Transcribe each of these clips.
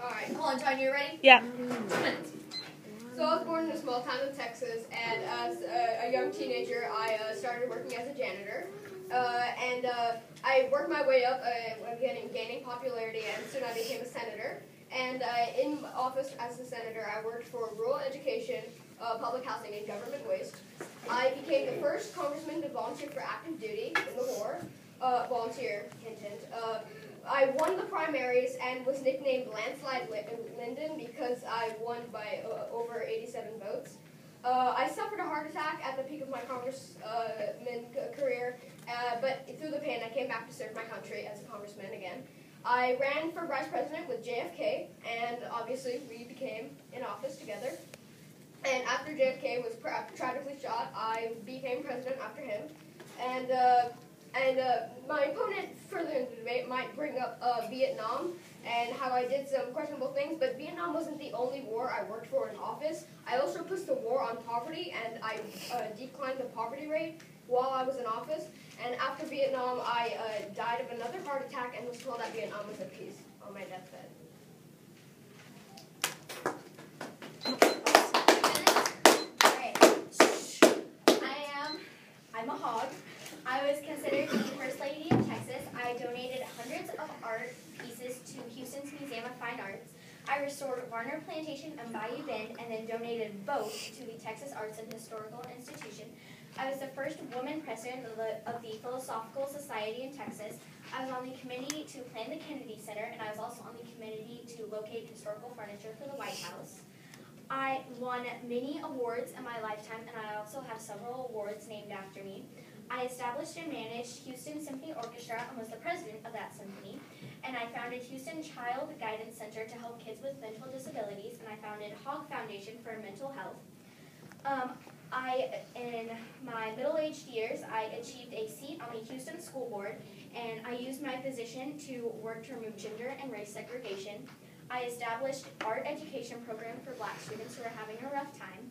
Alright, hold on, John, you ready? Yeah. 2 minutes. So I was born in a small town in Texas, and as a young teenager, I started working as a janitor. I worked my way up, gaining popularity, and soon I became a senator. And in office as a senator, I worked for rural education, public housing, and government waste. I became the first congressman to volunteer for active duty in the war. Volunteer, hint, hint. I won the primaries and was nicknamed Landslide Lyndon because I won by over 87 votes. I suffered a heart attack at the peak of my congressman career, but through the pain, I came back to serve my country as a congressman again. I ran for vice president with JFK, and obviously we became in office together. And after JFK was tragically shot, I became president after him. And my opponent further in the debate might bring up Vietnam and how I did some questionable things, but Vietnam wasn't the only war I worked for in office. I also pushed the war on poverty, and I declined the poverty rate while I was in office. And after Vietnam, I died of another heart attack and was told that Vietnam was at peace on my deathbed. Ima Hogg. I was considered the First Lady of Texas. I donated hundreds of art pieces to Houston's Museum of Fine Arts. I restored Warner Plantation and Bayou Bend, and then donated both to the Texas Arts and Historical Institution. I was the first woman president of the Philosophical Society in Texas. I was on the committee to plan the Kennedy Center, and I was also on the committee to locate historical furniture for the White House. I won many awards in my lifetime, and I also have several awards named after me. I established and managed Houston Symphony Orchestra and was the president of that symphony. And I founded Houston Child Guidance Center to help kids with mental disabilities, and I founded Hogg Foundation for Mental Health. In my middle-aged years, I achieved a seat on the Houston School Board, and I used my position to work to remove gender and race segregation. I established art education program for Black students who are having a rough time.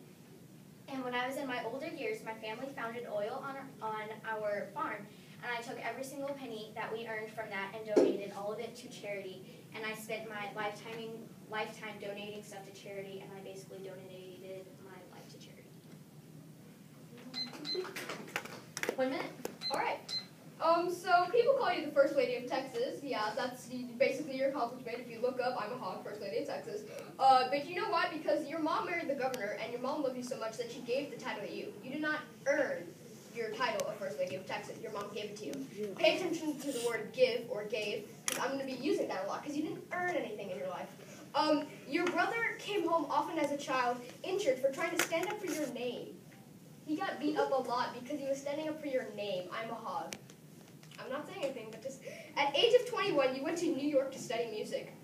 And when I was in my older years, my family founded oil on our farm, and I took every single penny that we earned from that and donated all of it to charity. And I spent my lifetime donating stuff to charity, and I basically donated my life to charity. 1 minute. All right. So people call you the First Lady of Texas. Yeah, that's basically your accomplishment. If you look up Ima Hogg, First Lady of Texas. But you know why? Because your mom married the governor, and your mom loved you so much that she gave the title to you. You did not earn your title of First Lady of Texas. Your mom gave it to you. Pay attention to the word give or gave, because I'm going to be using that a lot, because you didn't earn anything in your life. Your brother came home often as a child, injured for trying to stand up for your name. He got beat up a lot because he was standing up for your name, Ima Hogg. I'm not saying anything, but just at age of 21, you went to New York to study music.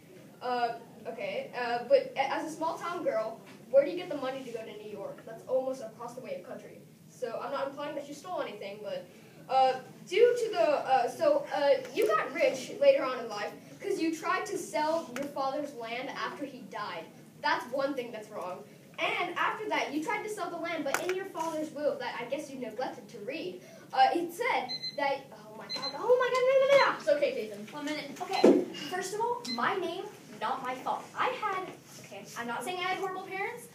But as a small town girl, where do you get the money to go to New York? That's almost across the way of country. So I'm not implying that you stole anything, but you got rich later on in life because you tried to sell your father's land after he died. That's one thing that's wrong. And after that, you tried to sell the land, but in your father's will that I guess you neglected to read, it said that, oh my god, no. It's okay, Jason. 1 minute. Okay, first of all, my name, not my fault. I'm not saying I had horrible parents,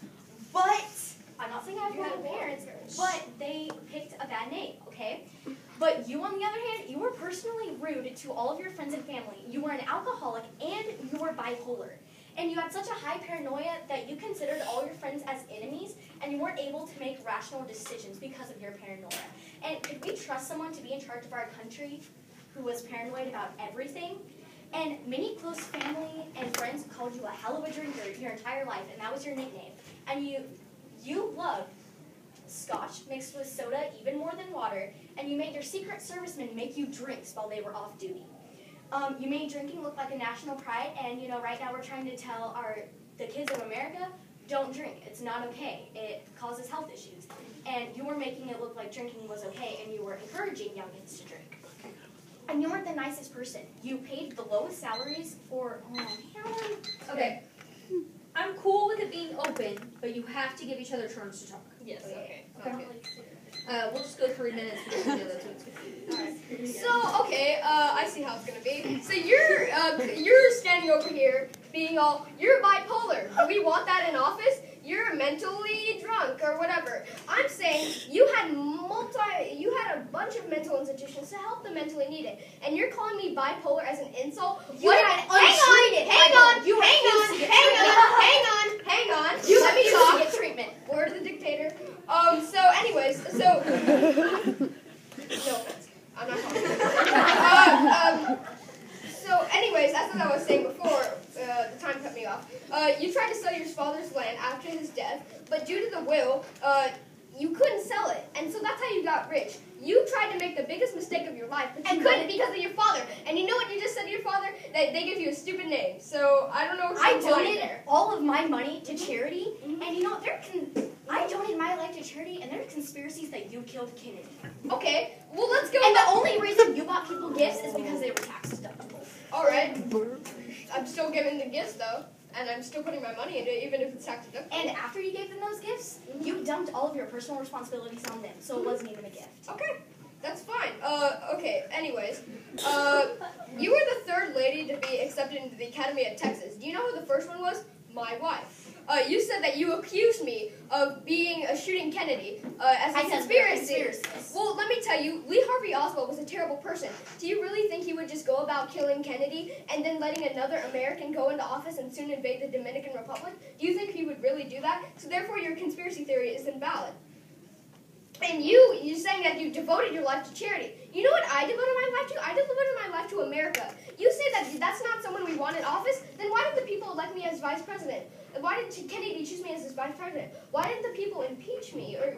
but they picked a bad name, okay? But you, on the other hand, you were personally rude to all of your friends and family. You were an alcoholic, and you were bipolar. And you had such a high paranoia that you considered all your friends as enemies, and you weren't able to make rational decisions because of your paranoia. And could we trust someone to be in charge of our country who was paranoid about everything? And many close family and friends called you a hell of a drinker your entire life, and that was your nickname. And you loved scotch mixed with soda even more than water, and you made your Secret Servicemen make you drinks while they were off duty. You made drinking look like a national pride, and right now we're trying to tell the kids of America, don't drink. It's not okay. It causes health issues. And you were making it look like drinking was okay, and you were encouraging young kids to drink. And you weren't the nicest person. You paid the lowest salaries for, Okay. I'm cool with it being open, but you have to give each other turns to talk. Yes, okay. We'll just go 3 minutes because we know that's what's going to be. Alright. So, okay, I see how it's going to be. So you're standing over here being all, you're bipolar. Do we want that in office? You're mentally drunk or whatever. I'm saying you had a bunch of mental institutions to help the mentally needed, and you're calling me bipolar as an insult? You had untreated bipolar. You refused to get treatment. Hang on. You Let me refused talk. to get treatment. Word of the dictator. So anyways, no offense. I'm not talking. So anyways, as I was saying before, the time cut me off. You tried to sell your father's land after his death, but due to the will, you couldn't sell it, and so that's how you got rich. You tried to make the biggest mistake of your life, but you couldn't because of your father. And you know what you just said to your father? That they give you a stupid name. So I don't know what I donated all of my money to charity, and you know I donated my life to charity, and there are conspiracies that you killed Kennedy. Okay, well let's go. And the only reason you bought people gifts is because they were tax deductible. All right, I'm still giving the gifts though. And I'm still putting my money into it, even if it's tax deductible. And after you gave them those gifts, you dumped all of your personal responsibilities on them, so it wasn't even a gift. Okay, that's fine. Okay, anyways. You were the third lady to be accepted into the Academy of Texas. Do you know who the first one was? My wife. You said that you accused me of shooting Kennedy as a conspiracy. Well, let me tell you, Lee Harvey Oswald was a terrible person. Do you really think he would just go about killing Kennedy and then letting another American go into office and soon invade the Dominican Republic? Do you think he would really do that? So therefore, your conspiracy theory is invalid. And you're saying that you devoted your life to charity. You know what I devoted my life to? I devoted my life to America. You say that that's not someone we want in office? Then why did the people elect me as vice president? Why did Kennedy choose me as his vice president? Why didn't the people impeach me or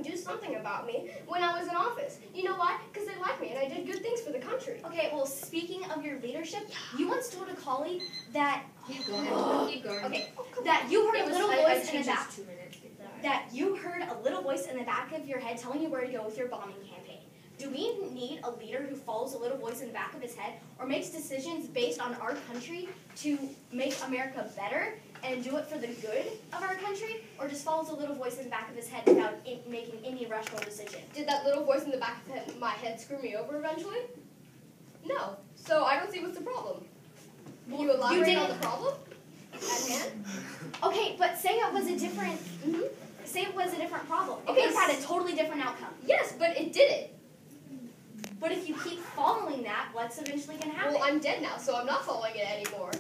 do something about me when I was in office? You know why? Because they like me and I did good things for the country. Okay, well, speaking of your leadership, you once told a colleague that Keep going. Keep going. Okay, that you heard a little voice in the back. 2 minutes. That you heard a little voice in the back of your head telling you where to go with your bombing campaign. Do we need a leader who follows a little voice in the back of his head or makes decisions based on our country to make America better and do it for the good of our country, or just follows a little voice in the back of his head without making any rational decision? Did that little voice in the back of my head screw me over eventually? No. So I don't see what's the problem. Can you elaborate on the problem at hand? Okay, but say it was a different... Say it was a different problem. Okay, It had a totally different outcome. Yes, but it didn't. But if you keep following that, what's eventually going to happen? Well, I'm dead now, so I'm not following it anymore.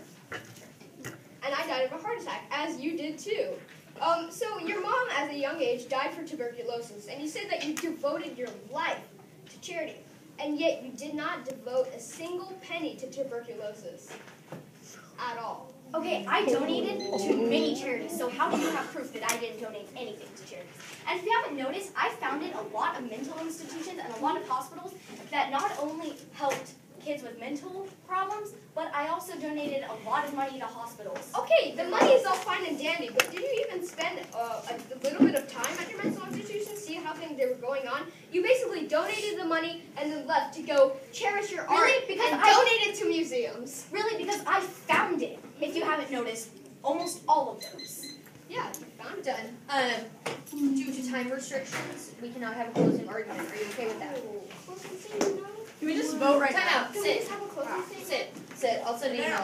And I died of a heart attack, as you did too. So your mom, at a young age, died from tuberculosis, and you said that you devoted your life to charity, and yet you did not devote a single penny to tuberculosis at all. Okay, I donated to many charities, so how do you have proof that I didn't donate anything to charities? And if you haven't noticed, I founded a lot of mental institutions and a lot of hospitals that not only helped kids with mental problems, but I also donated a lot of money to hospitals. Okay, the money is all fine and dandy, but did you even spend a little bit of time at your mental institution, see how things they were going on? You basically donated the money and then left to go cherish your art Because and I donate it to museums. Really, because I found it. If you haven't noticed, almost all of those. Yeah, you found it. Done. Due to time restrictions, we cannot have a closing argument. Are you okay with that? Closing thing, no? Can we just vote right Time now? out. Can we Sit. just have a closing thing? Sit. I'll send an email.